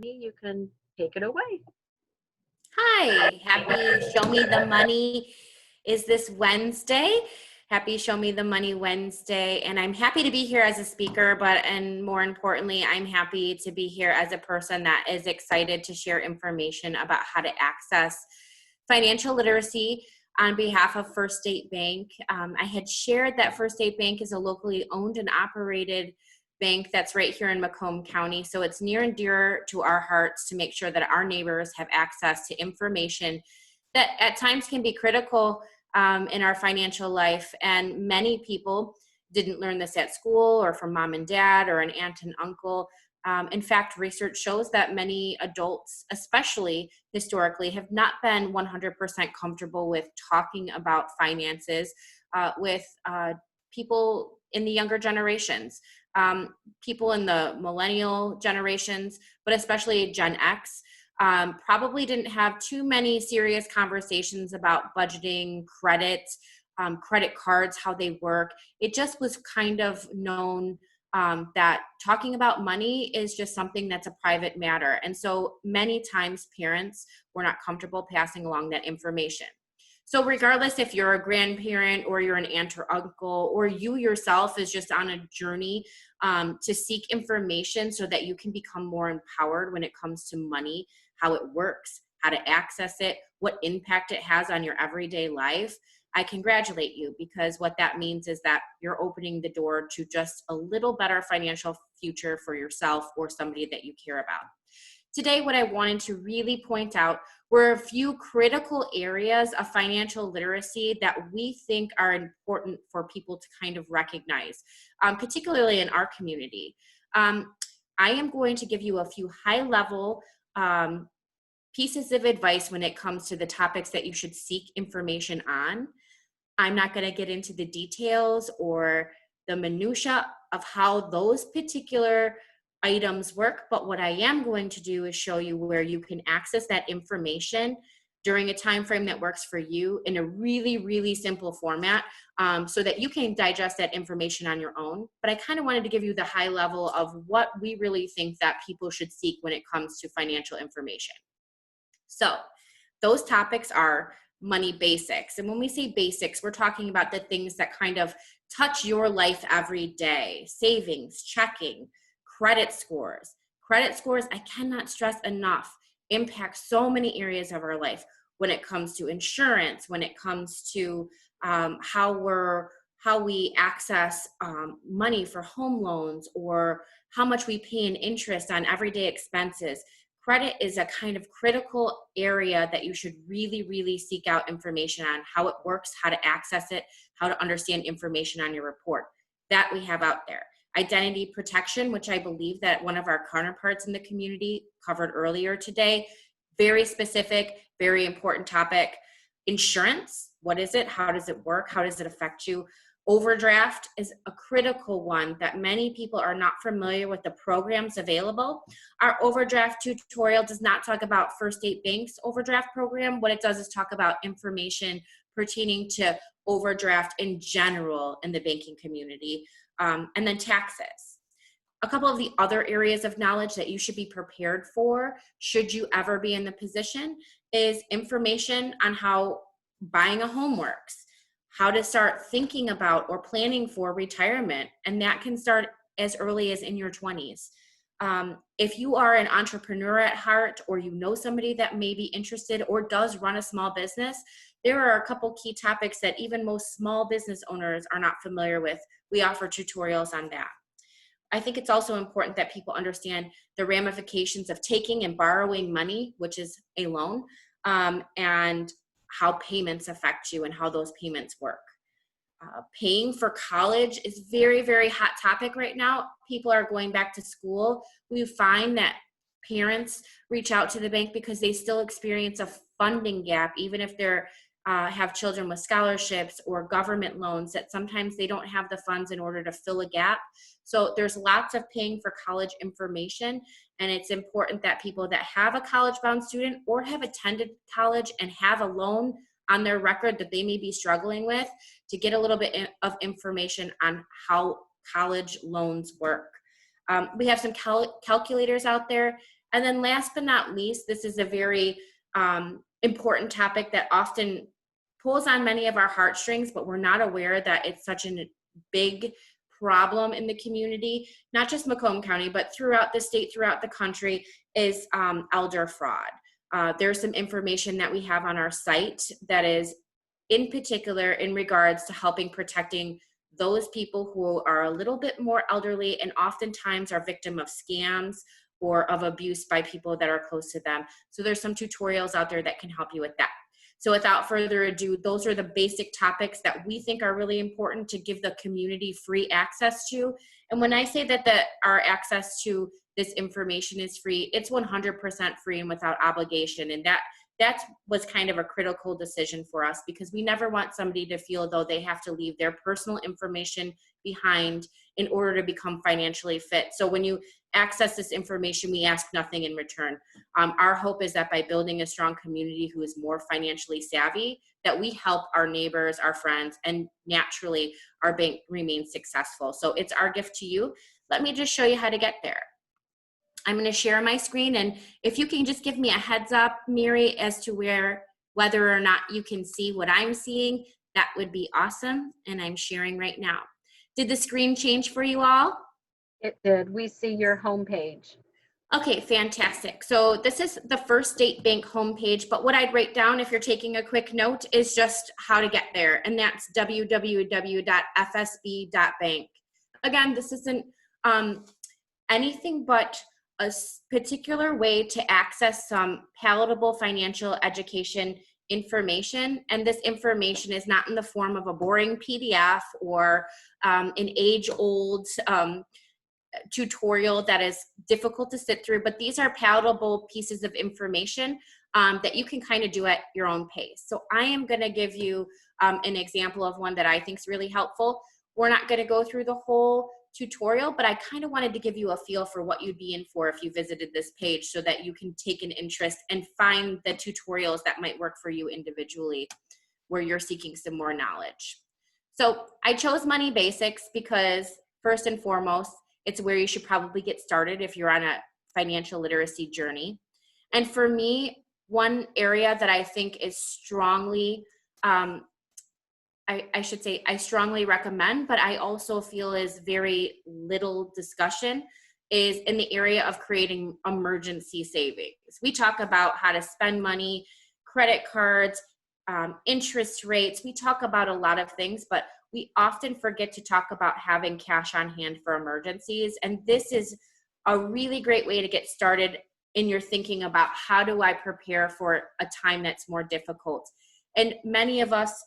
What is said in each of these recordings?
You can take it away. Hi, happy Show Me the Money is this Wednesday. Happy Show Me the Money Wednesday. And I'm happy to be here as a speaker, and more importantly, I'm happy to be here as a person that is excited to share information about how to access financial literacy on behalf of First State Bank. I had shared that First State Bank is a locally owned and operated bank that's right here in Macomb County. So it's near and dear to our hearts to make sure that our neighbors have access to information that at times can be critical in our financial life. And many people didn't learn this at school or from mom and dad or an aunt and uncle. In fact, research shows that many adults, especially historically, have not been 100% comfortable with talking about finances with people in the younger generations. People in the millennial generations, but especially Gen X, probably didn't have too many serious conversations about budgeting, credit cards, how they work. It just was kind of known that talking about money is just something that's a private matter. And so many times parents were not comfortable passing along that information. So regardless if you're a grandparent or you're an aunt or uncle, or you yourself is just on a journey to seek information so that you can become more empowered when it comes to money, how it works, how to access it, what impact it has on your everyday life, I congratulate you, because what that means is that you're opening the door to just a little better financial future for yourself or somebody that you care about. Today, what I wanted to really point out were a few critical areas of financial literacy that we think are important for people to kind of recognize, particularly in our community. I am going to give you a few high-level pieces of advice when it comes to the topics that you should seek information on. I'm not going to get into the details or the minutia of how those particular items work, but what I am going to do is show you where you can access that information during a time frame that works for you in a really, really simple format, so that you can digest that information on your own. But I kind of wanted to give you the high level of what we really think that people should seek when it comes to financial information. So those topics are money basics. And when we say basics, we're talking about the things that kind of touch your life every day: savings, checking, credit scores. Credit scores, I cannot stress enough, impact so many areas of our life when it comes to insurance, when it comes to how we access money for home loans, or how much we pay in interest on everyday expenses. Credit is a kind of critical area that you should really, really seek out information on: how it works, how to access it, how to understand information on your report. That we have out there. Identity protection, which I believe that one of our counterparts in the community covered earlier today. Very specific, very important topic. Insurance, what is it? How does it work? How does it affect you? Overdraft is a critical one that many people are not familiar with the programs available. Our overdraft tutorial does not talk about First State Bank's overdraft program. What it does is talk about information pertaining to overdraft in general in the banking community. And then taxes. A couple of the other areas of knowledge that you should be prepared for, should you ever be in the position, is information on how buying a home works, how to start thinking about or planning for retirement. And that can start as early as in your 20s. If you are an entrepreneur at heart, or you know somebody that may be interested or does run a small business, there are a couple key topics that even most small business owners are not familiar with. We offer tutorials on that. I think it's also important that people understand the ramifications of taking and borrowing money, which is a loan, and how payments affect you and how those payments work. Paying for college is very, very hot topic right now. People are going back to school. We find that parents reach out to the bank because they still experience a funding gap, even if they're have children with scholarships or government loans, that sometimes they don't have the funds in order to fill a gap. So there's lots of paying for college information, and it's important that people that have a college-bound student or have attended college and have a loan on their record that they may be struggling with, to get a little bit of information on how college loans work. We have some calculators out there. And then last but not least, this is a very important topic that often pulls on many of our heartstrings, but we're not aware that it's such a big problem in the community, not just Macomb County, but throughout the state, throughout the country, is elder fraud. There's some information that we have on our site that is in particular in regards to helping protecting those people who are a little bit more elderly and oftentimes are victim of scams or of abuse by people that are close to them. So there's some tutorials out there that can help you with that. So without further ado, those are the basic topics that we think are really important to give the community free access to. And when I say that our access to this information is free, it's 100% free and without obligation. And that was kind of a critical decision for us, because we never want somebody to feel though they have to leave their personal information behind in order to become financially fit. So when you access this information, we ask nothing in return. Our hope is that by building a strong community who is more financially savvy, that we help our neighbors, our friends, and naturally our bank remain successful. So it's our gift to you. Let me just show you how to get there. I'm going to share my screen, and if you can just give me a heads up, Miri, as to whether or not you can see what I'm seeing, that would be awesome. And I'm sharing right now. Did the screen change for you all? It did. We see your homepage. Okay, fantastic. So this is the First State Bank homepage, but what I'd write down if you're taking a quick note is just how to get there, and that's www.fsb.bank. Again, this isn't anything but a particular way to access some palatable financial education information, and this information is not in the form of a boring PDF or an age-old tutorial that is difficult to sit through, but these are palatable pieces of information that you can kind of do at your own pace. So I am going to give you an example of one that I think is really helpful. We're not going to go through the whole tutorial, but I kind of wanted to give you a feel for what you'd be in for if you visited this page, so that you can take an interest and find the tutorials that might work for you individually where you're seeking some more knowledge. So I chose Money Basics because first and foremost, it's where you should probably get started if you're on a financial literacy journey. And for me, one area that I think is strongly, I should say I strongly recommend, but I also feel is very little discussion, is in the area of creating emergency savings. We talk about how to spend money, credit cards, interest rates. We talk about a lot of things, but we often forget to talk about having cash on hand for emergencies. And this is a really great way to get started in your thinking about how do I prepare for a time that's more difficult. And many of us,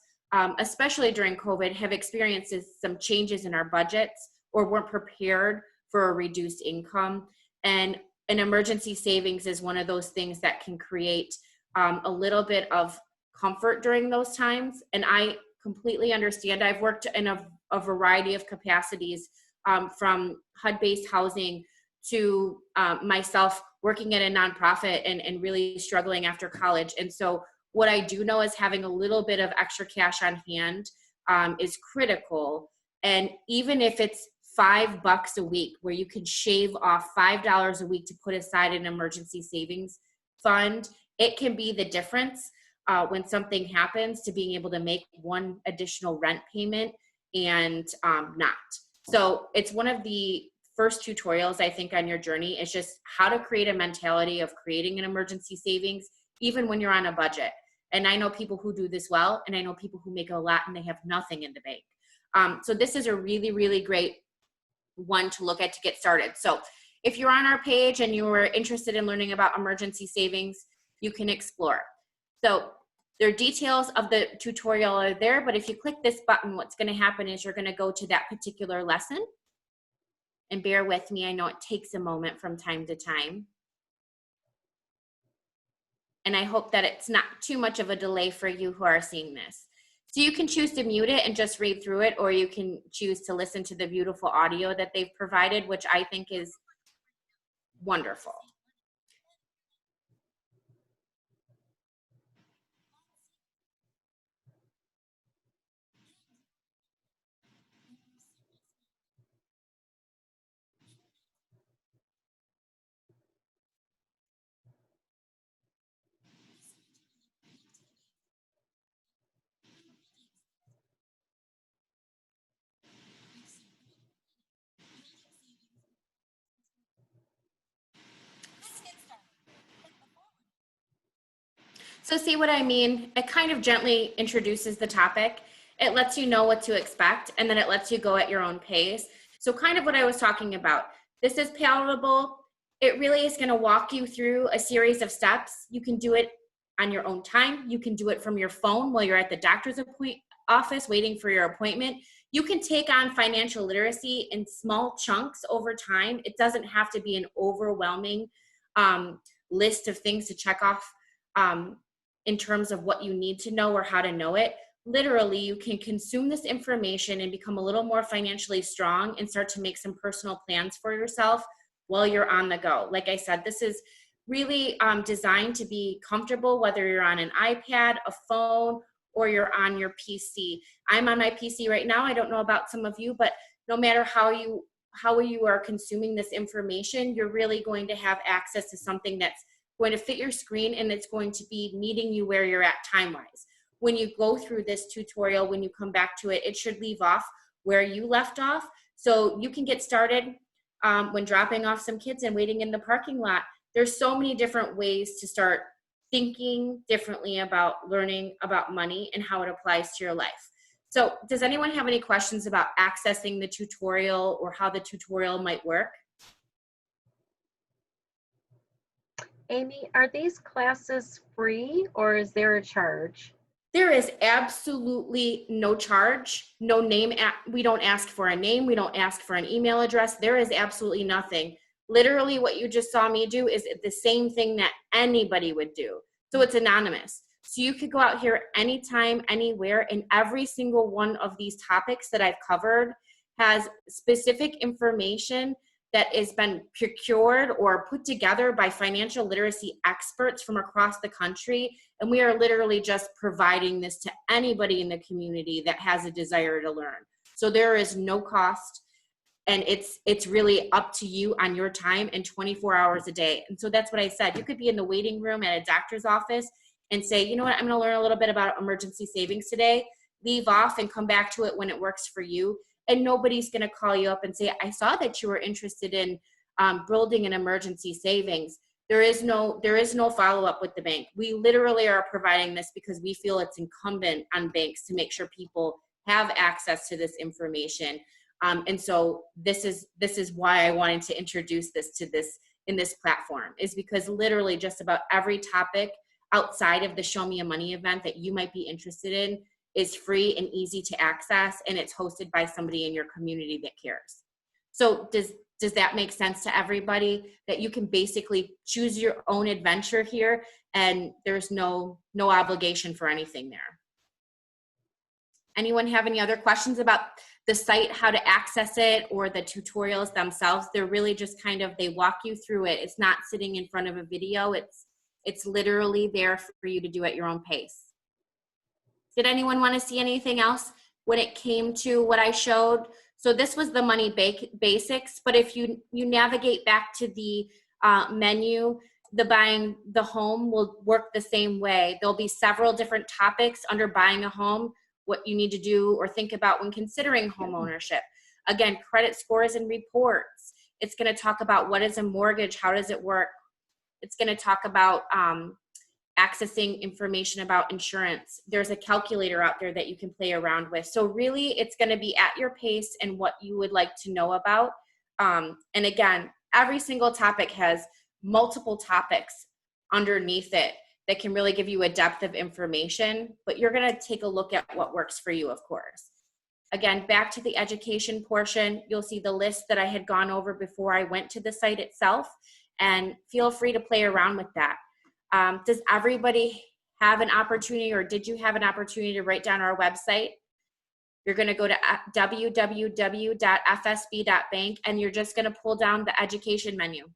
especially during COVID, have experienced some changes in our budgets or weren't prepared for a reduced income. And an emergency savings is one of those things that can create a little bit of comfort during those times. And I completely understand. I've worked in a variety of capacities, from HUD-based housing to myself working at a nonprofit and really struggling after college. And so what I do know is having a little bit of extra cash on hand is critical. And even if it's $5 a week, where you can shave off $5 a week to put aside an emergency savings fund, it can be the difference when something happens to being able to make one additional rent payment and not. So it's one of the first tutorials, I think, on your journey is just how to create a mentality of creating an emergency savings, even when you're on a budget. And I know people who do this well, and I know people who make a lot and they have nothing in the bank. So this is a really, really great one to look at to get started. So if you're on our page and you are interested in learning about emergency savings, you can explore. So there are details of the tutorial are there, but if you click this button, what's going to happen is you're going to go to that particular lesson. And bear with me, I know it takes a moment from time to time. And I hope that it's not too much of a delay for you who are seeing this. So you can choose to mute it and just read through it, or you can choose to listen to the beautiful audio that they've provided, which I think is wonderful. So see what I mean? It kind of gently introduces the topic. It lets you know what to expect, and then it lets you go at your own pace. So kind of what I was talking about. This is palatable. It really is going to walk you through a series of steps. You can do it on your own time. You can do it from your phone while you're at the doctor's office waiting for your appointment. You can take on financial literacy in small chunks over time. It doesn't have to be an overwhelming list of things to check off in terms of what you need to know or how to know it. Literally, you can consume this information and become a little more financially strong and start to make some personal plans for yourself while you're on the go. Like I said, this is really designed to be comfortable, whether you're on an iPad, a phone, or you're on your PC. I'm on my PC right now. I don't know about some of you, but no matter how you are consuming this information, you're really going to have access to something that's going to fit your screen, and it's going to be meeting you where you're at time-wise. When you go through this tutorial, when you come back to it, it should leave off where you left off. So you can get started when dropping off some kids and waiting in the parking lot. There's so many different ways to start thinking differently about learning about money and how it applies to your life. So does anyone have any questions about accessing the tutorial or how the tutorial might work? Amy, are these classes free or is there a charge? There is absolutely no charge, no name. We don't ask for a name. We don't ask for an email address. There is absolutely nothing. Literally what you just saw me do is the same thing that anybody would do. So it's anonymous. So you could go out here anytime, anywhere, and every single one of these topics that I've covered has specific information that has been procured or put together by financial literacy experts from across the country. And we are literally just providing this to anybody in the community that has a desire to learn. So there is no cost, and it's really up to you on your time and 24 hours a day. And so that's what I said. You could be in the waiting room at a doctor's office and say, you know what, I'm gonna learn a little bit about emergency savings today, leave off and come back to it when it works for you. And nobody's going to call you up and say, I saw that you were interested in building an emergency savings. There is no follow-up with the bank. We literally are providing this because we feel it's incumbent on banks to make sure people have access to this information. And so this is why I wanted to introduce this in this platform, is because literally just about every topic outside of the Show Me a Money event that you might be interested in is free and easy to access, and it's hosted by somebody in your community that cares. So does that make sense to everybody, that you can basically choose your own adventure here and there's no obligation for anything there? Anyone have any other questions about the site, how to access it, or the tutorials themselves? They're really just kind of, they walk you through it. It's not sitting in front of a video. It's literally there for you to do at your own pace. Did anyone want to see anything else when it came to what I showed? So this was the money basics, but if you navigate back to the menu, the buying the home will work the same way. There'll be several different topics under buying a home, what you need to do or think about when considering home ownership. Again, credit scores and reports. It's going to talk about what is a mortgage, how does it work. It's going to talk about accessing information about insurance. There's a calculator out there that you can play around with. So really, it's going to be at your pace and what you would like to know about. And again, every single topic has multiple topics underneath it that can really give you a depth of information, but you're going to take a look at what works for you, of course. Again, back to the education portion, you'll see the list that I had gone over before I went to the site itself, and feel free to play around with that. Does everybody have an opportunity, or did you have an opportunity to write down our website? You're going to go to www.fsb.bank, and you're just going to pull down the education menu.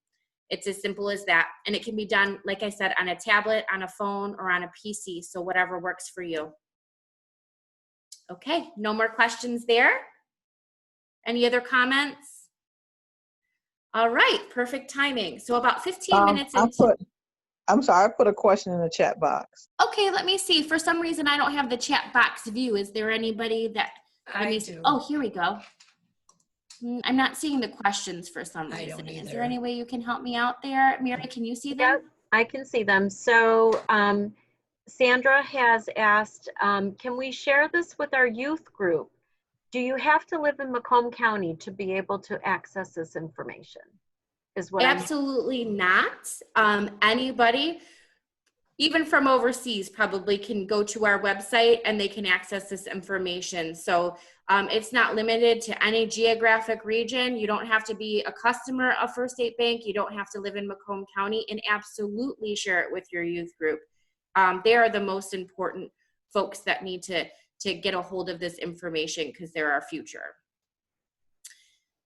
It's as simple as that. And it can be done, like I said, on a tablet, on a phone, or on a PC. So whatever works for you. Okay, no more questions there. Any other comments? All right, perfect timing. So about 15 minutes into... I'm sorry, I put a question in the chat box. Okay, let me see. For some reason, I don't have the chat box view. Is there anybody that... I do. Oh, here we go. I'm not seeing the questions for some reason. I don't either. Is there any way you can help me out there? Mary, can you see them? Yeah, I can see them. So Sandra has asked, can we share this with our youth group? Do you have to live in Macomb County to be able to access this information? Is what I'm. Absolutely not. Anybody, even from overseas, probably can go to our website and they can access this information. So it's not limited to any geographic region. You don't have to be a customer of First State Bank. You don't have to live in Macomb County, and absolutely share it with your youth group. They are the most important folks that need to get a hold of this information because they're our future.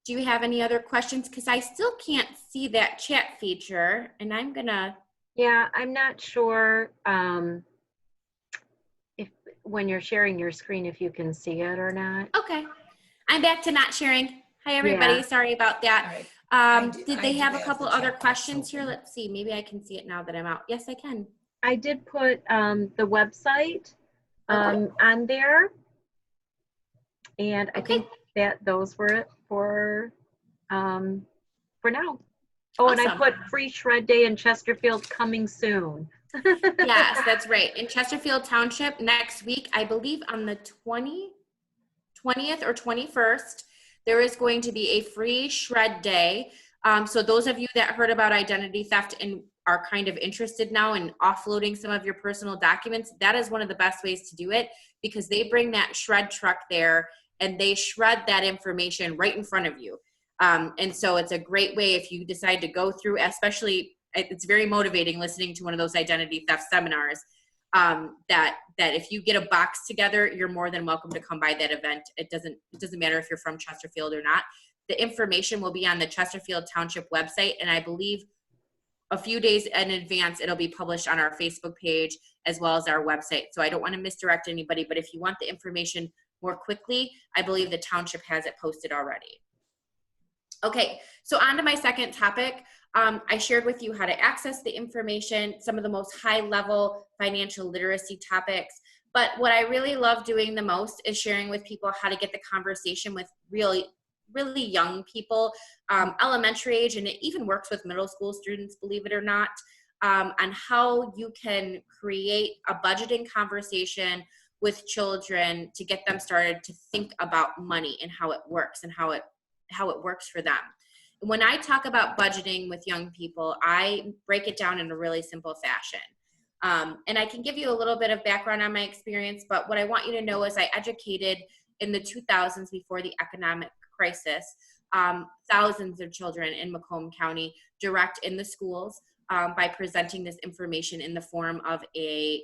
Do you have any other questions? Because I still can't see that chat feature, and I'm gonna. Yeah, I'm not sure if when you're sharing your screen, if you can see it or not. Okay, I'm back to not sharing. Hi, everybody. Yeah. Sorry about that. Right. Did they have a have couple the other chat box questions here? open. Let's see. Maybe I can see it now that I'm out. Yes, I can. I did put the website Okay. on there, and I Okay. think that those were it for now. Oh, and I Awesome. put free shred day in Chesterfield coming soon. Yes, that's right. In Chesterfield Township next week, I believe on the 20th or 21st, there is going to be a free shred day. So those of you that heard about identity theft and are kind of interested now in offloading some of your personal documents, that is one of the best ways to do it, because they bring that shred truck there and they shred that information right in front of you. And so it's a great way if you decide to go through, especially it's very motivating listening to one of those identity theft seminars, that if you get a box together, you're more than welcome to come by that event. It doesn't matter if you're from Chesterfield or not. The information will be on the Chesterfield Township website, and I believe a few days in advance it'll be published on our Facebook page as well as our website. So I don't want to misdirect anybody, but if you want the information more quickly, I believe the township has it posted already. Okay, so on to my second topic. I shared with you how to access the information, some of the most high-level financial literacy topics. But what I really love doing the most is sharing with people how to get the conversation with really young people, elementary age, and it even works with middle school students, believe it or not, on how you can create a budgeting conversation with children to get them started to think about money and how it works and how it works for them. When I talk about budgeting with young people, I break it down in a really simple fashion. And I can give you a little bit of background on my experience, but what I want you to know is I educated in the 2000s before the economic crisis, thousands of children in Macomb County direct in the schools by presenting this information in the form of a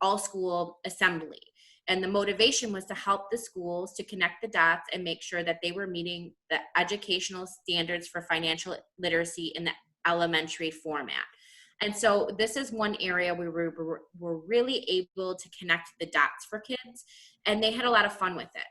all-school assembly. And the motivation was to help the schools to connect the dots and make sure that they were meeting the educational standards for financial literacy in the elementary format. And so this is one area where we were really able to connect the dots for kids, and they had a lot of fun with it.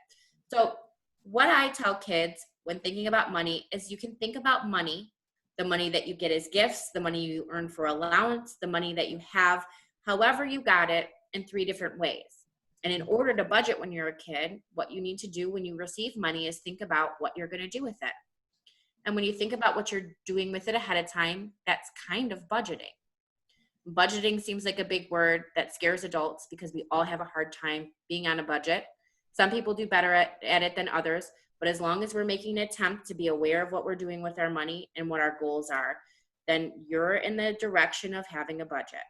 So what I tell kids when thinking about money is you can think about money, the money that you get as gifts, the money you earn for allowance, the money that you have, however you got it, in 3 different ways. And in order to budget when you're a kid, what you need to do when you receive money is think about what you're going to do with it. And when you think about what you're doing with it ahead of time, that's kind of budgeting. Budgeting seems like a big word that scares adults because we all have a hard time being on a budget. Some people do better at it than others, but as long as we're making an attempt to be aware of what we're doing with our money and what our goals are, then you're in the direction of having a budget.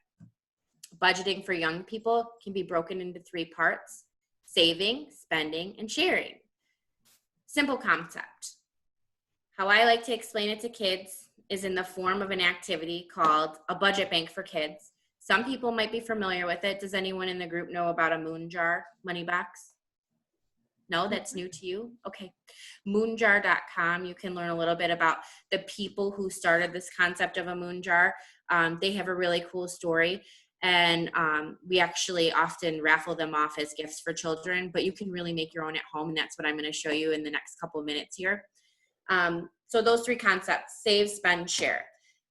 Budgeting for young people can be broken into 3 parts: saving, spending, and sharing. Simple concept. How I like to explain it to kids is in the form of an activity called a budget bank for kids. Some people might be familiar with it. Does anyone in the group know about a moon jar money box? No, that's new to you? Okay. Moonjar.com. You can learn a little bit about the people who started this concept of a moon jar. They have a really cool story. And we actually often raffle them off as gifts for children, but you can really make your own at home, and that's what I'm going to show you in the next couple of minutes here. So those 3 concepts: save, spend, share.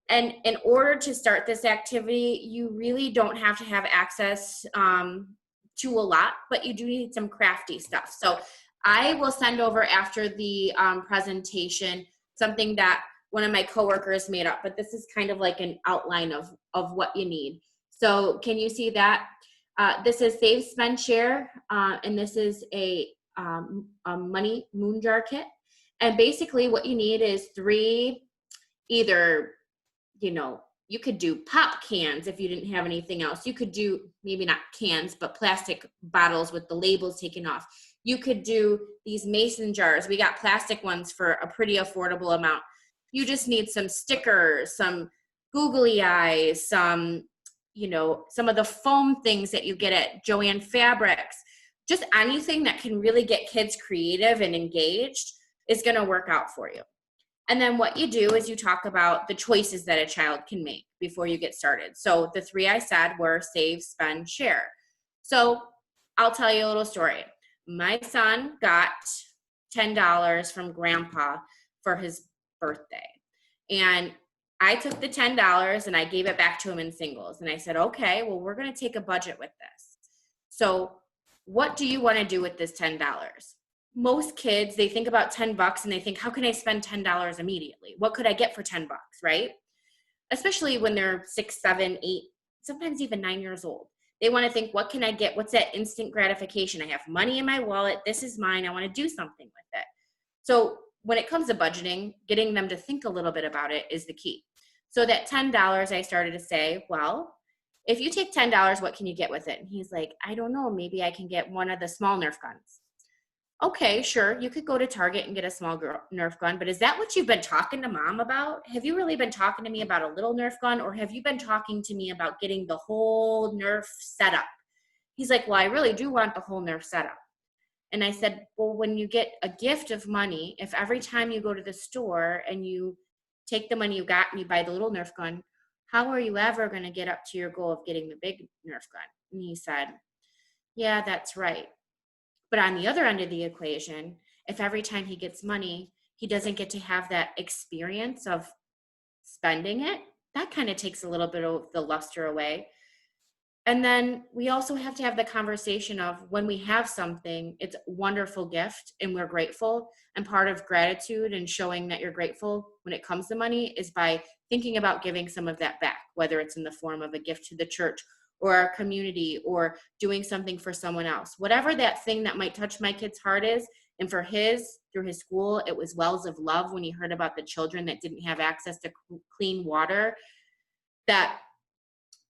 And in order to start this activity, you really don't have to have access to a lot, but you do need some crafty stuff. So I will send over after the presentation something that one of my coworkers made up, but this is kind of like an outline of what you need. So can you see that? This is Save, Spend, Share, and this is a money moon jar kit. And basically what you need is 3, either, you could do pop cans if you didn't have anything else. You could do maybe not cans, but plastic bottles with the labels taken off. You could do these mason jars. We got plastic ones for a pretty affordable amount. You just need some stickers, some googly eyes, some of the foam things that you get at Joann Fabrics. Just anything that can really get kids creative and engaged is going to work out for you. And then what you do is you talk about the choices that a child can make before you get started. So the 3 I said were save, spend, share. So I'll tell you a little story. My son got $10 from grandpa for his birthday. And I took the $10 and I gave it back to him in singles. And I said, okay, well, we're going to take a budget with this. So what do you want to do with this $10? Most kids, they think about $10 and they think, how can I spend $10 immediately? What could I get for $10, right? Especially when they're 6, 7, 8, sometimes even 9 years old. They want to think, what can I get? What's that instant gratification? I have money in my wallet. This is mine. I want to do something with it. So when it comes to budgeting, getting them to think a little bit about it is the key. So that $10, I started to say, well, if you take $10, what can you get with it? And he's like, I don't know. Maybe I can get one of the small Nerf guns. Okay, sure. You could go to Target and get a small Nerf gun, but is that what you've been talking to mom about? Have you really been talking to me about a little Nerf gun, or have you been talking to me about getting the whole Nerf setup? He's like, well, I really do want the whole Nerf setup. And I said, well, when you get a gift of money, if every time you go to the store and you take the money you got and you buy the little Nerf gun, how are you ever going to get up to your goal of getting the big Nerf gun? And he said, yeah, that's right. But on the other end of the equation, if every time he gets money, he doesn't get to have that experience of spending it, that kind of takes a little bit of the luster away. And then we also have to have the conversation of when we have something, it's a wonderful gift and we're grateful. And part of gratitude and showing that you're grateful when it comes to money is by thinking about giving some of that back, whether it's in the form of a gift to the church or our community or doing something for someone else. Whatever that thing that might touch my kid's heart is, and for his, through his school, it was Wells of Love when he heard about the children that didn't have access to clean water, that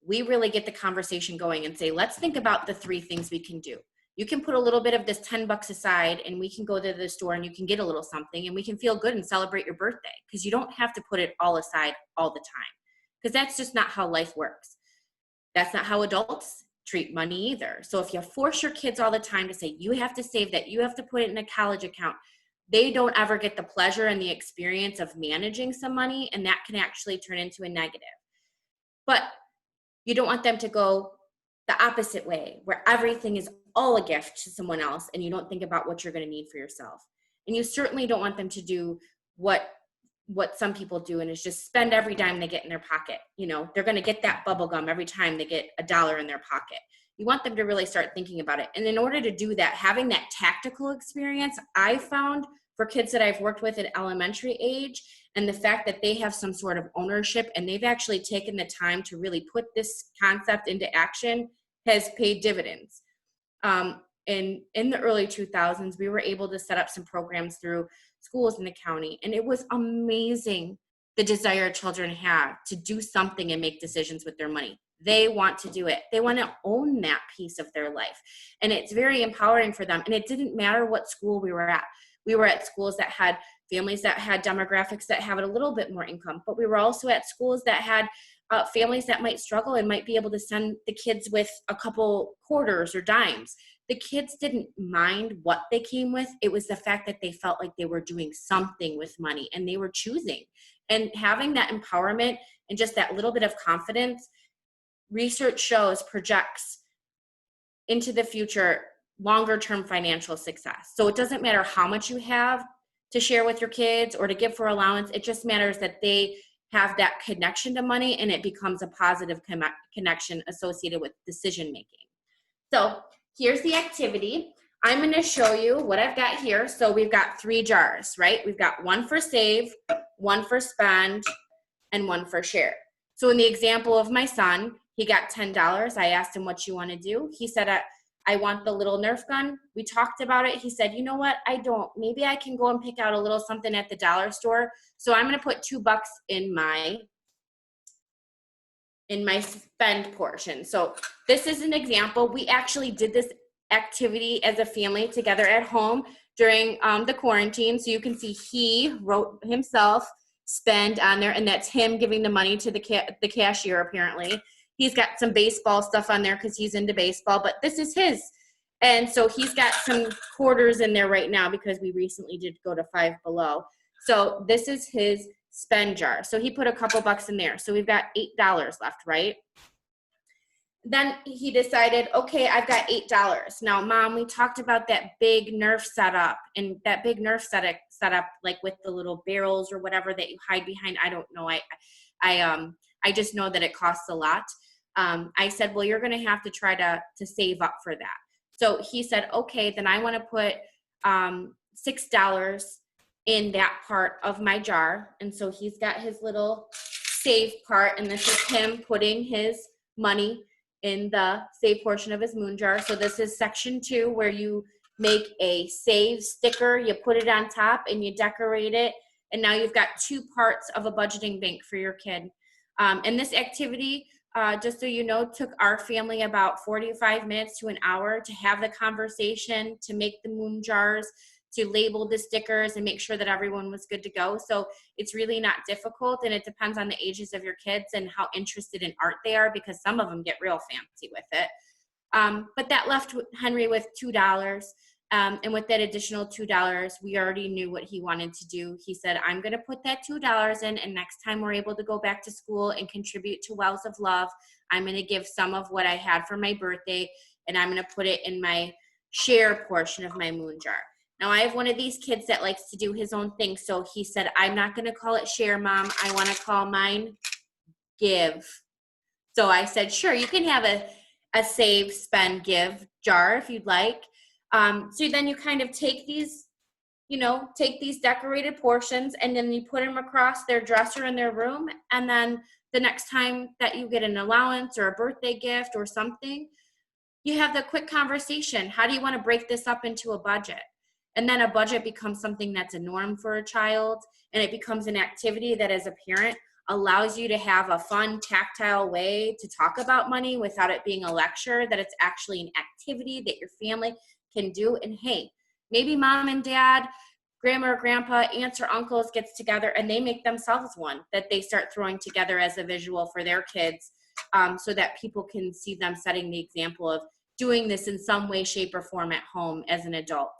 we really get the conversation going and say, let's think about the 3 things we can do. You can put a little bit of this $10 aside and we can go to the store and you can get a little something and we can feel good and celebrate your birthday, because you don't have to put it all aside all the time, because that's just not how life works. That's not how adults treat money either. So if you force your kids all the time to say, you have to save that, you have to put it in a college account, they don't ever get the pleasure and the experience of managing some money, and that can actually turn into a negative. But you don't want them to go the opposite way, where everything is all a gift to someone else and you don't think about what you're going to need for yourself. And you certainly don't want them to do what some people do, and is just spend every dime they get in their pocket. They're going to get that bubble gum every time they get $1 in their pocket. You want them to really start thinking about it. And in order to do that, having that tactical experience, I found for kids that I've worked with at elementary age, and the fact that they have some sort of ownership and they've actually taken the time to really put this concept into action, has paid dividends. In the early 2000s, we were able to set up some programs through schools in the county, and it was amazing the desire children have to do something and make decisions with their money. They want to do it. They want to own that piece of their life, and it's very empowering for them. And it didn't matter what school we were at. We were at schools that had families that had demographics that have a little bit more income, but we were also at schools that had families that might struggle and might be able to send the kids with a couple quarters or dimes. The kids didn't mind what they came with. It was the fact that they felt like they were doing something with money and they were choosing. And having that empowerment and just that little bit of confidence, research shows projects into the future longer term financial success. So it doesn't matter how much you have to share with your kids or to give for allowance. It just matters that they have that connection to money and it becomes a positive connection associated with decision making. So here's the activity. I'm going to show you what I've got here. So we've got 3 jars, right? We've got one for save, one for spend, and one for share. So in the example of my son, He got $10. I asked him, what you want to do? He said, I want the little Nerf gun. We talked about it. He said, you know what? I don't. Maybe I can go and pick out a little something at the dollar store. So I'm going to put $2 in my spend portion. So this is an example. We actually did this activity as a family together at home during the quarantine. So you can see he wrote himself spend on there, and that's him giving the money to the cashier apparently. He's got some baseball stuff on there because he's into baseball, but this is his. And so he's got some quarters in there right now because we recently did go to Five Below. So this is his spend jar. So he put a couple bucks in there. So we've got $8 left, right? Then he decided, okay, I've got $8. Now, Mom, we talked about that big Nerf setup, and that big Nerf setup, like with the little barrels or whatever that you hide behind. I don't know. I just know that it costs a lot. I said, well, you're going to have to try to save up for that. So he said, okay, then I want to put $6 in that part of my jar. And so he's got his little save part, and this is him putting his money in the save portion of his moon jar. So this is section 2, where you make a save sticker, you put it on top and you decorate it. And now you've got 2 parts of a budgeting bank for your kid. And this activity, just so you know, took our family about 45 minutes to an hour to have the conversation, to make the moon jars, to label the stickers and make sure that everyone was good to go. So it's really not difficult, and it depends on the ages of your kids and how interested in art they are, because some of them get real fancy with it. But that left Henry with $2. And with that additional $2, we already knew what he wanted to do. He said, I'm going to put that $2 in, and next time we're able to go back to school and contribute to Wells of Love, I'm going to give some of what I had for my birthday, and I'm going to put it in my share portion of my moon jar. Now, I have one of these kids that likes to do his own thing. So he said, I'm not going to call it share, Mom. I want to call mine give. So I said, sure, you can have a save, spend, give jar if you'd like. So then you kind of take these decorated portions, and then you put them across their dresser in their room. And then the next time that you get an allowance or a birthday gift or something, you have the quick conversation. How do you want to break this up into a budget? And then a budget becomes something that's a norm for a child, and it becomes an activity that as a parent allows you to have a fun, tactile way to talk about money without it being a lecture, that it's actually an activity that your family can do. And hey, maybe mom and dad, grandma or grandpa, aunts or uncles gets together and they make themselves one that they start throwing together as a visual for their kids, so that people can see them setting the example of doing this in some way, shape, or form at home as an adult.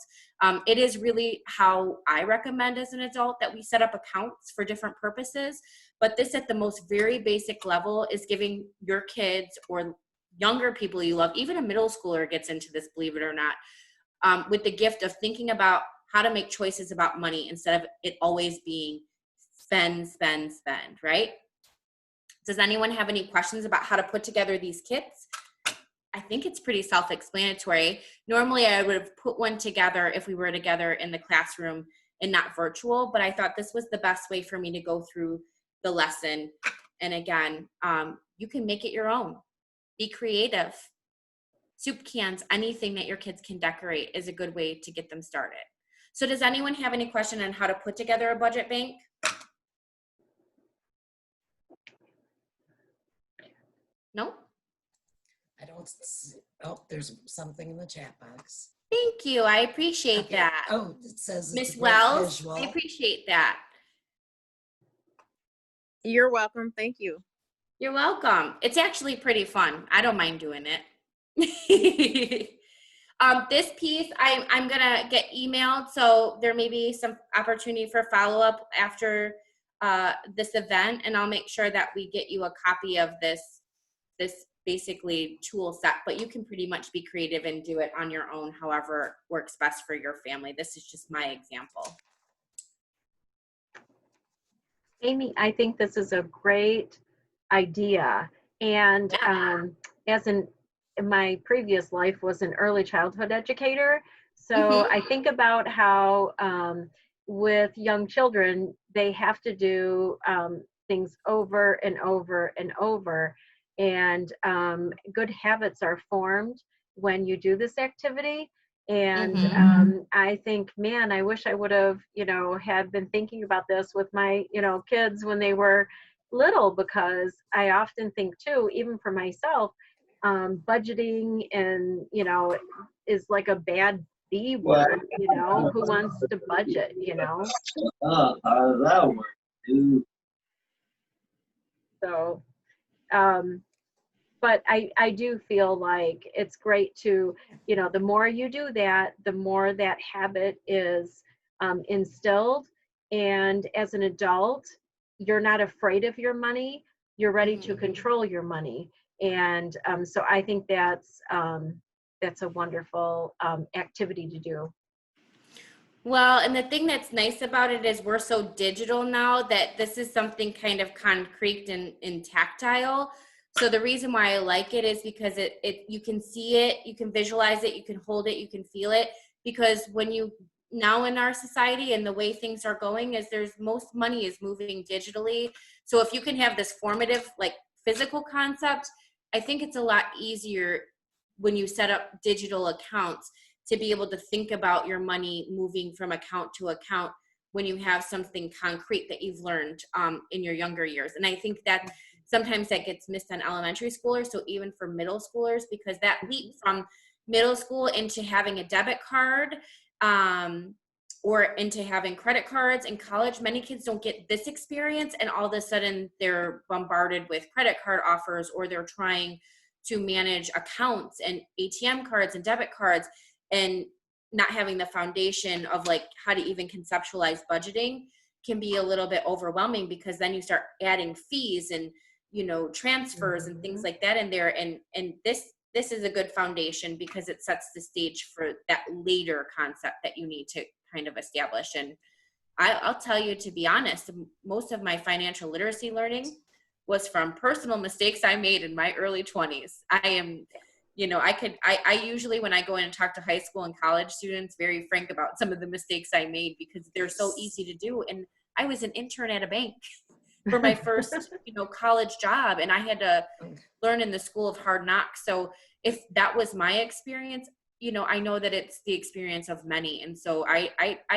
It is really how I recommend as an adult that we set up accounts for different purposes, but this at the most very basic level is giving your kids or younger people you love, even a middle schooler gets into this, believe it or not, with the gift of thinking about how to make choices about money instead of it always being spend, spend, spend, right? Does anyone have any questions about how to put together these kits? I think it's pretty self-explanatory. Normally I would have put one together if we were together in the classroom and not virtual, but I thought this was the best way for me to go through the lesson. And again, you can make it your own. Be creative. Soup cans, anything that your kids can decorate is a good way to get them started. So does anyone have any question on how to put together a budget bank? No? I don't see, oh, there's something in the chat box. Thank you. I appreciate Okay. that. Oh, it says it's Miss a great Wells, visual. I appreciate that. You're welcome. Thank you. You're welcome. It's actually pretty fun. I don't mind doing it. This piece, I'm going to get emailed, so there may be some opportunity for follow-up after this event, and I'll make sure that we get you a copy of this basically tool set, but you can pretty much be creative and do it on your own, however works best for your family. This is just my example. Amy, I think this is a great idea. And as in my previous life was an early childhood educator. So I think about how with young children, they have to do things over and over and over. And good habits are formed when you do this activity. And I think, man, I wish I would have, had been thinking about this with my, kids when they were little, because I often think too, even for myself, budgeting and, is like a bad B word, who wants to budget. How does that work, dude? So, but I do feel like it's great to, the more you do that, the more that habit is instilled. And as an adult, you're not afraid of your money. You're ready to control your money. And so I think that's a wonderful activity to do. Well, and the thing that's nice about it is we're so digital now that this is something kind of concrete and tactile. So the reason why I like it is because it you can see it, you can visualize it, you can hold it, you can feel it. Because when you now in our society and the way things are going is most money is moving digitally. So if you can have this formative, like physical concept, I think it's a lot easier when you set up digital accounts to be able to think about your money moving from account to account when you have something concrete that you've learned in your younger years. And I think that sometimes that gets missed on elementary schoolers, so even for middle schoolers, because that leap from middle school into having a debit card or into having credit cards in college, many kids don't get this experience, and all of a sudden they're bombarded with credit card offers, or they're trying to manage accounts and ATM cards and debit cards, and not having the foundation of like how to even conceptualize budgeting can be a little bit overwhelming, because then you start adding fees and transfers and things like that in there, and this is a good foundation because it sets the stage for that later concept that you need to kind of establish. And I'll tell you, to be honest, most of my financial literacy learning was from personal mistakes I made in my early 20s. I usually, when I go in and talk to high school and college students, very frank about some of the mistakes I made because they're so easy to do. And I was an intern at a bank for my first, college job, and I had to learn in the school of hard knocks. So if that was my experience, I know that it's the experience of many. And so I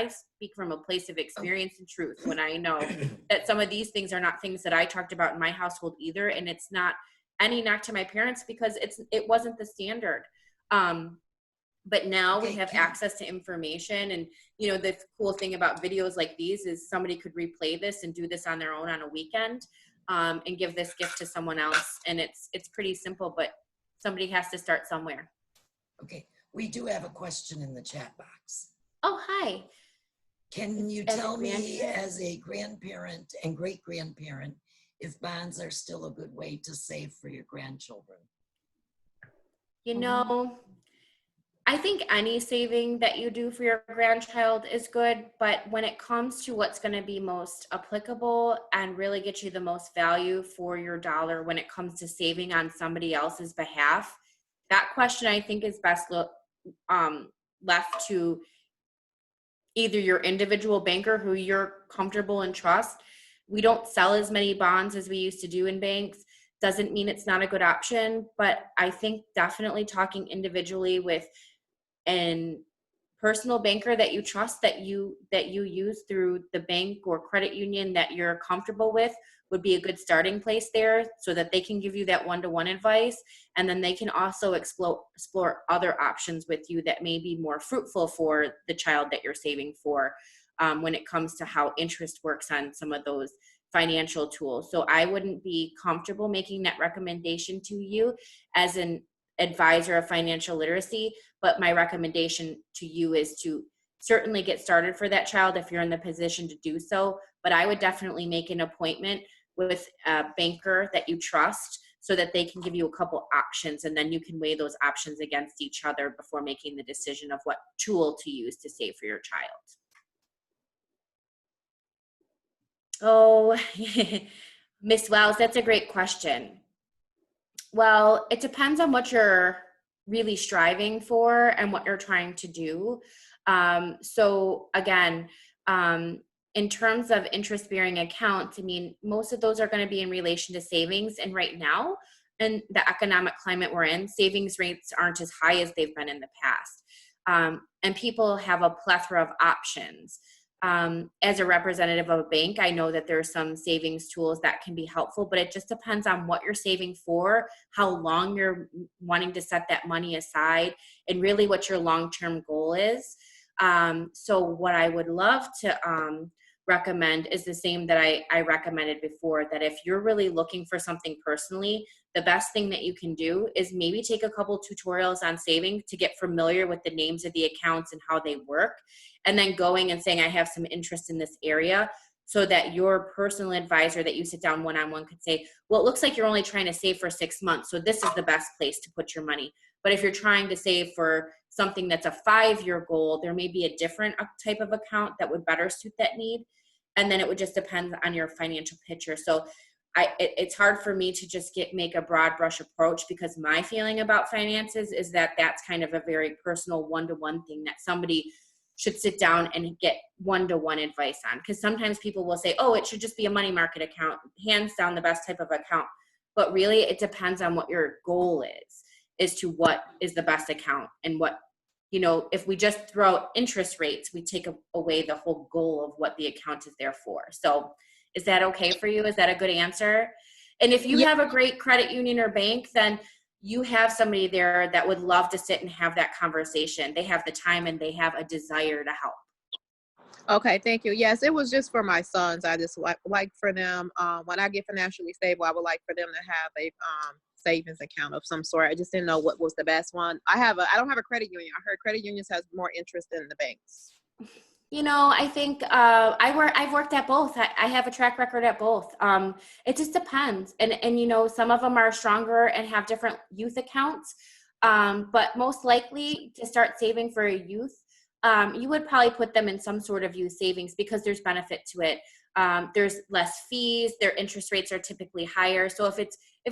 speak from a place of experience and truth when I know that some of these things are not things that I talked about in my household either. And it's not any knock to my parents because it wasn't the standard. But now we have access to information, and the cool thing about videos like these is somebody could replay this and do this on their own on a weekend, and give this gift to someone else. And it's pretty simple, but somebody has to start somewhere. Okay, we do have a question in the chat box. Oh, hi. Can you tell me, as a grandparent and great-grandparent, if bonds are still a good way to save for your grandchildren? I think any saving that you do for your grandchild is good, but when it comes to what's going to be most applicable and really get you the most value for your dollar when it comes to saving on somebody else's behalf, that question I think is best left to either your individual banker who you're comfortable and trust. We don't sell as many bonds as we used to do in banks. Doesn't mean it's not a good option, but I think definitely talking individually with a personal banker that you trust, that you use through the bank or credit union that you're comfortable with, would be a good starting place there, so that they can give you that one-to-one advice, and then they can also explore other options with you that may be more fruitful for the child that you're saving for, when it comes to how interest works on some of those financial tools. So I wouldn't be comfortable making that recommendation to you as an advisor of financial literacy, but my recommendation to you is to certainly get started for that child if you're in the position to do so. But I would definitely make an appointment with a banker that you trust so that they can give you a couple options, and then you can weigh those options against each other before making the decision of what tool to use to save for your child. Oh, Miss Wells, that's a great question. Well, it depends on what you're really striving for and what you're trying to do. So again, in terms of interest-bearing accounts, I mean, most of those are going to be in relation to savings. And right now, in the economic climate we're in, savings rates aren't as high as they've been in the past. And people have a plethora of options. As a representative of a bank, I know that there are some savings tools that can be helpful, but it just depends on what you're saving for, how long you're wanting to set that money aside, and really what your long-term goal is. So what I would love to recommend is the same that I recommended before, that if you're really looking for something personally, the best thing that you can do is maybe take a couple tutorials on saving to get familiar with the names of the accounts and how they work, and then going and saying, I have some interest in this area, so that your personal advisor that you sit down one-on-one could say, well, it looks like you're only trying to save for 6 months, so this is the best place to put your money. But if you're trying to save for something that's a 5-year goal, there may be a different type of account that would better suit that need. And then it would just depend on your financial picture. So it's hard for me to just make a broad brush approach, because my feeling about finances is that that's kind of a very personal one-to-one thing that somebody should sit down and get one-to-one advice on. Because sometimes people will say, oh, it should just be a money market account, hands down the best type of account. But really it depends on what your goal is as to what is the best account, and what, you know, if we just throw out interest rates, we take away the whole goal of what the account is there for. So is that okay for you? Is that a good answer? And if you have a great credit union or bank, then you have somebody there that would love to sit and have that conversation. They have the time and they have a desire to help. Okay, thank you. Yes, it was just for my sons. I just like for them, when I get financially stable, I would like for them to have a savings account of some sort. I just didn't know what was the best one. I don't have a credit union. I heard credit unions has more interest than the banks. You know, I think I've worked at both. I have a track record at both. It just depends. And you know, some of them are stronger and have different youth accounts. But most likely to start saving for a youth, you would probably put them in some sort of youth savings, because there's benefit to it. There's less fees. Their interest rates are typically higher. So if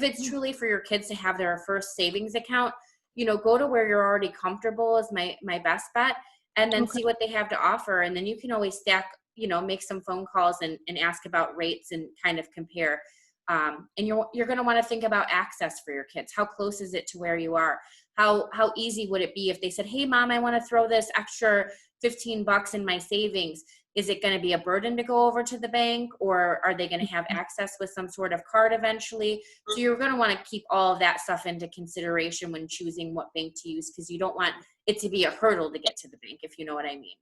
it's truly for your kids to have their first savings account, you know, go to where you're already comfortable is my best bet. And then see what they have to offer. And then you can always stack, you know, make some phone calls and ask about rates and kind of compare. And you're going to want to think about access for your kids. How close is it to where you are? How easy would it be if they said, hey, Mom, I want to throw this extra $15 in my savings? Is it going to be a burden to go over to the bank, or are they going to have access with some sort of card eventually? So you're going to want to keep all of that stuff into consideration when choosing what bank to use, because you don't want it to be a hurdle to get to the bank, if you know what I mean.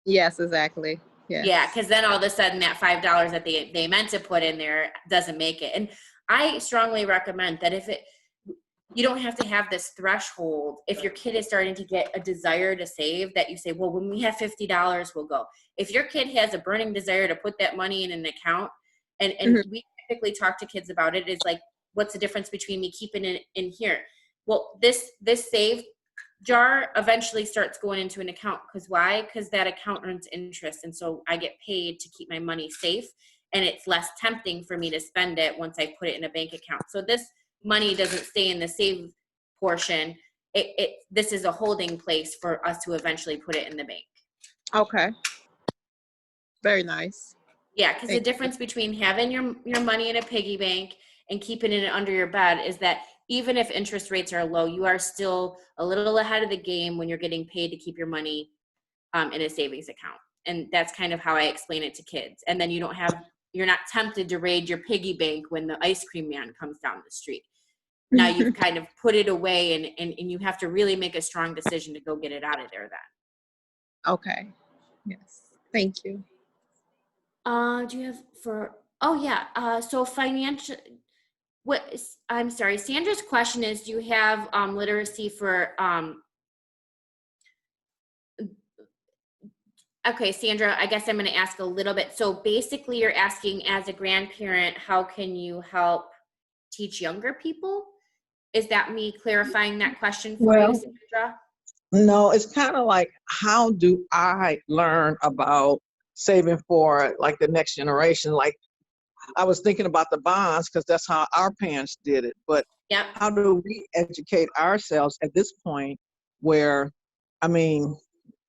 Yes, exactly. Yes. Yeah, because then all of a sudden that $5 that they meant to put in there doesn't make it. And I strongly recommend that you don't have to have this threshold. If your kid is starting to get a desire to save, that you say, well, when we have $50, we'll go. If your kid has a burning desire to put that money in an account, and we typically talk to kids about it, is like, what's the difference between me keeping it in here? Well, this save jar eventually starts going into an account. Because why? Because that account earns interest. And so I get paid to keep my money safe, and it's less tempting for me to spend it once I put it in a bank account. So this money doesn't stay in the save portion. This is a holding place for us to eventually put it in the bank. Okay. Very nice. Yeah, because the difference between having your money in a piggy bank and keeping it under your bed is that even if interest rates are low, you are still a little ahead of the game when you're getting paid to keep your money in a savings account. And that's kind of how I explain it to kids. And then you're not tempted to raid your piggy bank when the ice cream man comes down the street. Now you've kind of put it away, and you have to really make a strong decision to go get it out of there then. Okay. Yes. Thank you. Do you have so financial, I'm sorry, Sandra's question is, do you have literacy for, okay, Sandra, I guess I'm going to ask a little bit. So basically you're asking, as a grandparent, how can you help teach younger people? Is that me clarifying that question for you, Sandra? No, it's kind of like, how do I learn about saving for like the next generation? Like, I was thinking about the bonds because that's how our parents did it. But Yep. how do we educate ourselves at this point where, I mean,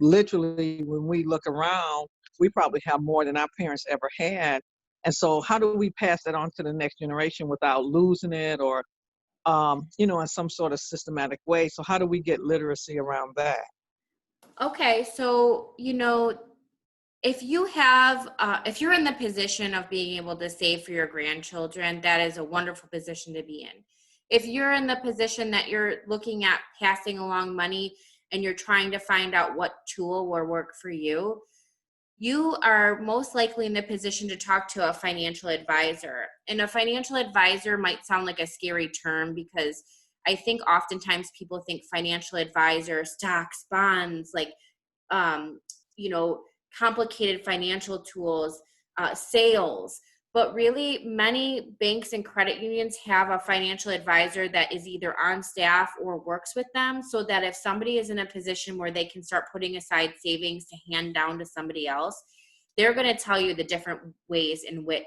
literally when we look around, we probably have more than our parents ever had. And so how do we pass that on to the next generation without losing it or in some sort of systematic way. So how do we get literacy around that? Okay, so if you have, if you're in the position of being able to save for your grandchildren, that is a wonderful position to be in. If you're in the position that you're looking at passing along money and you're trying to find out what tool will work for you, you are most likely in the position to talk to a financial advisor. And a financial advisor might sound like a scary term because I think oftentimes people think financial advisor, stocks, bonds, like, complicated financial tools, sales. But really, many banks and credit unions have a financial advisor that is either on staff or works with them, so that if somebody is in a position where they can start putting aside savings to hand down to somebody else, they're going to tell you the different ways in which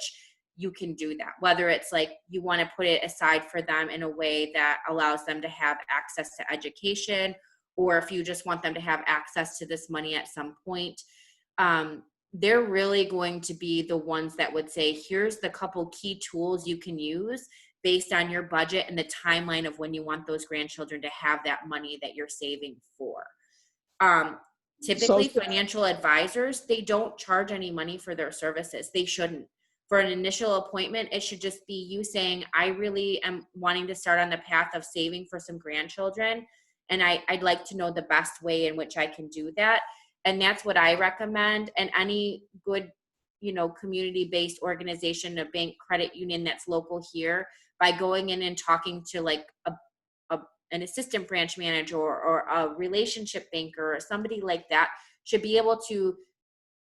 you can do that. Whether it's like you want to put it aside for them in a way that allows them to have access to education, or if you just want them to have access to this money at some point. They're really going to be the ones that would say, here's the couple key tools you can use based on your budget and the timeline of when you want those grandchildren to have that money that you're saving for. Typically, financial advisors, they don't charge any money for their services. They shouldn't. For an initial appointment, it should just be you saying, I really am wanting to start on the path of saving for some grandchildren, and I'd like to know the best way in which I can do that. And that's what I recommend. And any good, community-based organization, a bank, credit union that's local here, by going in and talking to like an assistant branch manager or a relationship banker or somebody like that, should be able to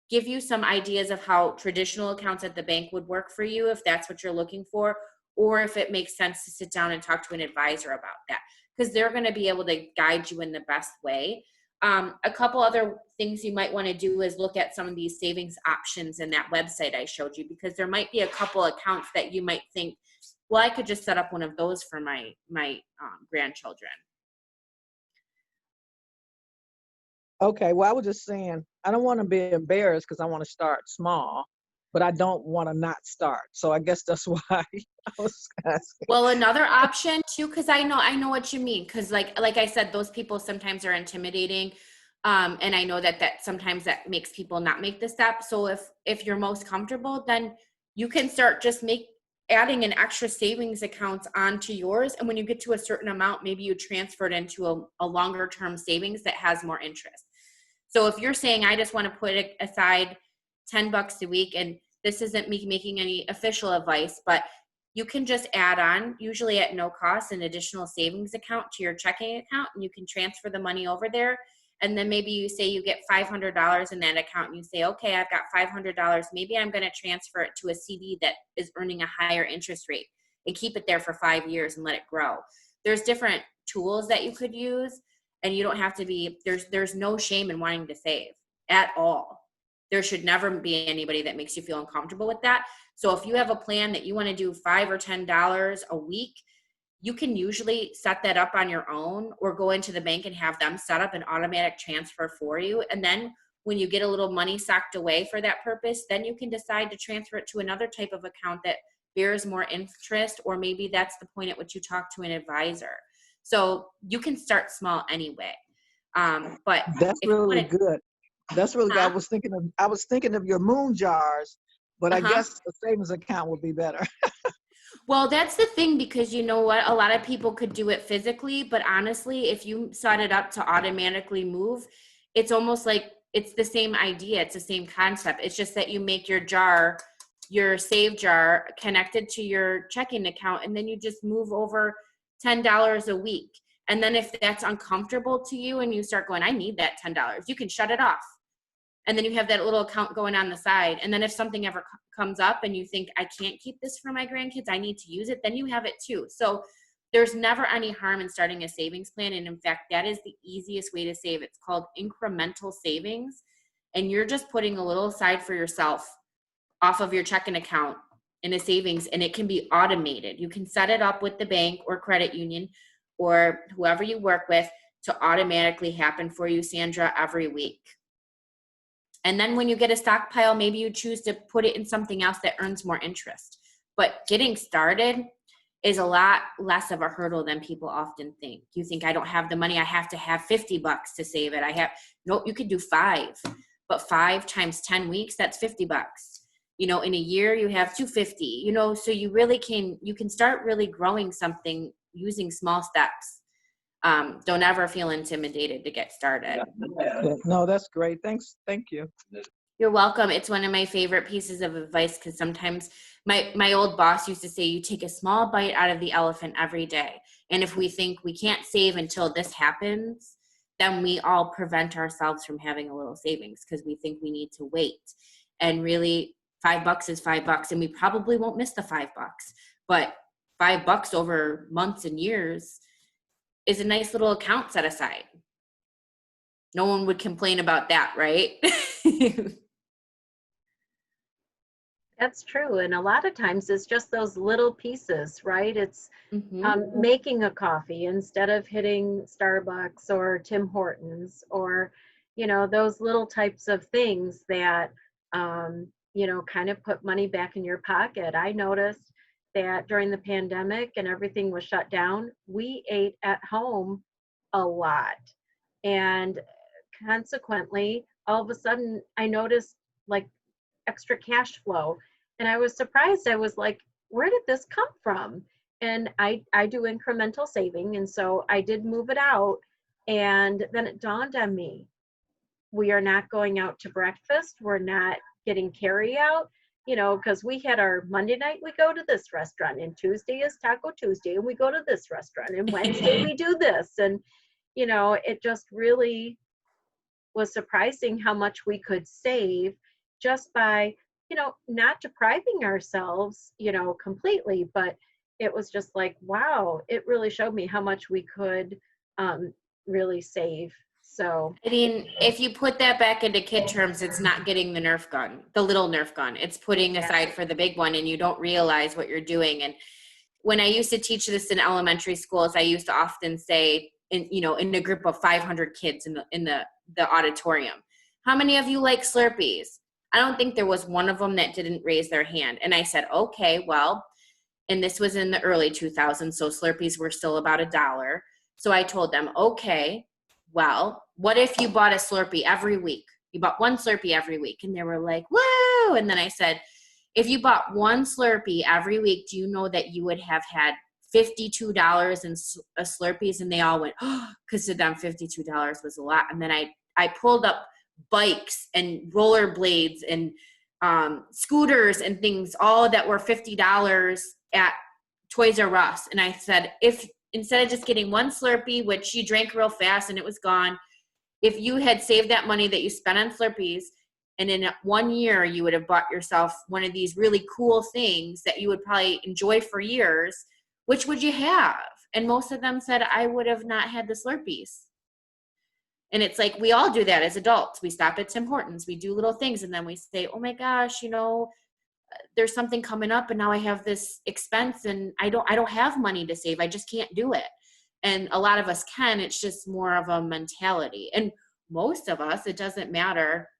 give you some ideas of how traditional accounts at the bank would work for you if that's what you're looking for, or if it makes sense to sit down and talk to an advisor about that, because they're going to be able to guide you in the best way. A couple other things you might want to do is look at some of these savings options in that website I showed you, because there might be a couple accounts that you might think, well, I could just set up one of those for my grandchildren. Okay, well, I was just saying, I don't want to be embarrassed because I want to start small, but I don't want to not start. So I guess that's why I was asking. Well, another option too, because I know what you mean. Because like I said, those people sometimes are intimidating, and I know that sometimes that makes people not make the step. So if you're most comfortable, then you can start just adding an extra savings account onto yours, and when you get to a certain amount, maybe you transfer it into a longer term savings that has more interest. So if you're saying, I just want to put aside $10 a week, and this isn't me making any official advice, but you can just add on, usually at no cost, an additional savings account to your checking account, and you can transfer the money over there. And then maybe you say you get $500 in that account, and you say, okay, I've got $500. Maybe I'm going to transfer it to a CD that is earning a higher interest rate, and keep it there for 5 years and let it grow. There's different tools that you could use, and you don't have to be, there's no shame in wanting to save at all. There should never be anybody that makes you feel uncomfortable with that. So if you have a plan that you want to do $5 or $10 a week, you can usually set that up on your own, or go into the bank and have them set up an automatic transfer for you. And then when you get a little money socked away for that purpose, then you can decide to transfer it to another type of account that bears more interest, or maybe that's the point at which you talk to an advisor. So you can start small anyway. But that's really good. That's really good. I was thinking of your moon jars, but I guess the savings account would be better. Well, that's the thing, because you know what? A lot of people could do it physically, but honestly, if you set it up to automatically move, it's almost like it's the same idea. It's the same concept. It's just that you make your save jar connected to your checking account, and then you just move over $10 a week. And then if that's uncomfortable to you and you start going, I need that $10, you can shut it off. And then you have that little account going on the side. And then if something ever comes up and you think, I can't keep this for my grandkids, I need to use it, then you have it too. So there's never any harm in starting a savings plan. And in fact, that is the easiest way to save. It's called incremental savings. And you're just putting a little aside for yourself off of your checking account in a savings, and it can be automated. You can set it up with the bank or credit union or whoever you work with to automatically happen for you, Sandra, every week. And then when you get a stockpile, maybe you choose to put it in something else that earns more interest. But getting started, is a lot less of a hurdle than people often think. You think, I don't have the money, I have to have $50 to save it. No, you could do 5, but 5 times 10 weeks, that's $50. In a year you have 250, so you can start really growing something using small steps. Don't ever feel intimidated to get started. Yeah, no, that's great. Thanks. Thank you. You're welcome. It's one of my favorite pieces of advice, because sometimes my old boss used to say, you take a small bite out of the elephant every day. And if we think we can't save until this happens, then we all prevent ourselves from having a little savings, because we think we need to wait. And really, $5 is $5, and we probably won't miss the $5, but $5 over months and years is a nice little account set aside. No one would complain about that, right? That's true. And a lot of times it's just those little pieces, right? It's Mm-hmm. making a coffee instead of hitting Starbucks or Tim Hortons, or, those little types of things that, kind of put money back in your pocket. I noticed that during the pandemic and everything was shut down, we ate at home a lot. And consequently, all of a sudden, I noticed like extra cash flow. And I was surprised. I was like, where did this come from? And I do incremental saving. And so I did move it out. And then it dawned on me, we are not going out to breakfast. We're not getting carry out, because we had our Monday night, we go to this restaurant, and Tuesday is Taco Tuesday, and we go to this restaurant, and Wednesday we do this. And, it just really was surprising how much we could save just by, not depriving ourselves, completely, but it was just like, wow, it really showed me how much we could really save. So, I mean, if you put that back into kid terms, it's not getting the Nerf gun, the little Nerf gun. It's putting aside for the big one, and you don't realize what you're doing. And when I used to teach this in elementary schools, I used to often say, in a group of 500 kids in the auditorium, how many of you like Slurpees? I don't think there was one of them that didn't raise their hand. And I said, okay, well, and this was in the early 2000s, so Slurpees were still about $1. So I told them, okay, well, what if you bought a Slurpee every week? You bought one Slurpee every week. And they were like, whoa. And then I said, if you bought one Slurpee every week, do you know that you would have had $52 in Slurpees? And they all went, oh, because to them, $52 was a lot. And then I pulled up bikes and rollerblades and scooters and things, all that were $50 at Toys R Us. And I said, if instead of just getting one Slurpee, which you drank real fast and it was gone, if you had saved that money that you spent on Slurpees, and in 1 year you would have bought yourself one of these really cool things that you would probably enjoy for years, which would you have? And most of them said, I would have not had the Slurpees. And it's like, we all do that as adults. We stop at Tim Hortons, we do little things, and then we say, oh my gosh, there's something coming up, and now I have this expense, and I don't have money to save. I just can't do it. And a lot of us can. It's just more of a mentality. And most of us, it doesn't matter,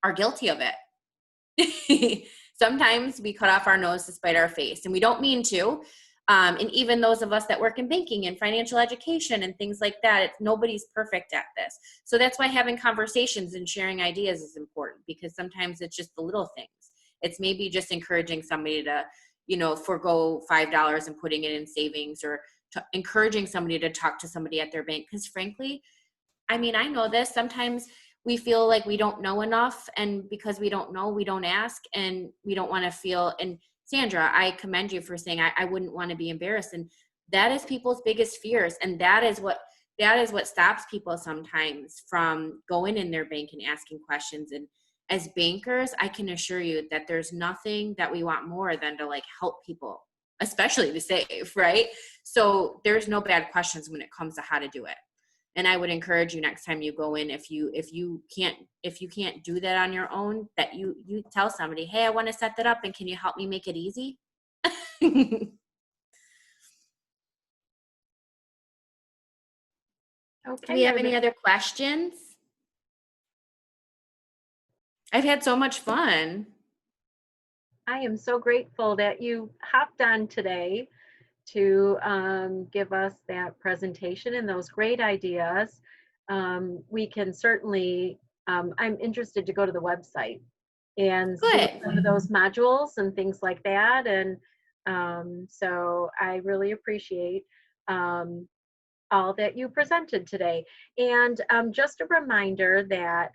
are guilty of it. Sometimes we cut off our nose to spite our face, and we don't mean to. And even those of us that work in banking and financial education and things like that, nobody's perfect at this. So that's why having conversations and sharing ideas is important, because sometimes it's just the little things. It's maybe just encouraging somebody to, forego $5 and putting it in savings, or encouraging somebody to talk to somebody at their bank. Because frankly, I know this, sometimes we feel like we don't know enough, and because we don't know, we don't ask, and we don't want to feel, and Sandra, I commend you for saying I wouldn't want to be embarrassed. And that is people's biggest fears. And that is what stops people sometimes from going in their bank and asking questions. And as bankers, I can assure you that there's nothing that we want more than to help people, especially to save, right? So there's no bad questions when it comes to how to do it. And I would encourage you, next time you go in, if you can't do that on your own, that you tell somebody, hey, I want to set that up, and can you help me make it easy? okay. Do we have any other questions? I've had so much fun. I am so grateful that you hopped on today to give us that presentation and those great ideas. We can certainly, I'm interested to go to the website and see Good. some of those modules and things like that. And so I really appreciate all that you presented today. And just a reminder that